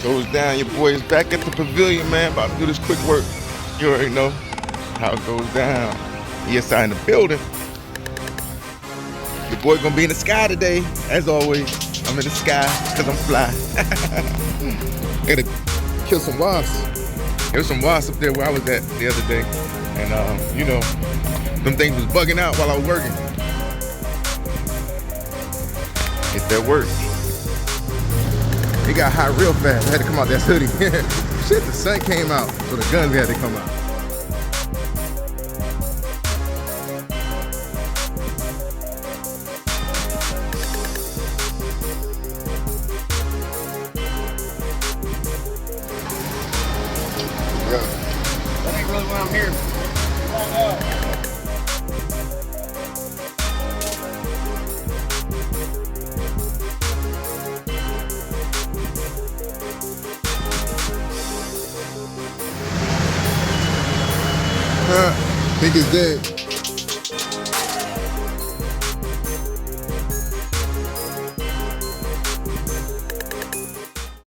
Goes down. Your boy is back at the pavilion, man. About to do this quick work. You already know how it goes down. ESI in the building. Your boy gonna be in the sky today, as always. I'm in the sky because I'm fly. I gotta kill some wasps. There was some wasps up there where I was at the other day. And you know, them things was bugging out while I was working. Get that work. It got hot real fast. I had to come out that hoodie. Shit, the sun came out, so the guns had to come out. Yeah. That ain't really why I'm here. Think it's dead.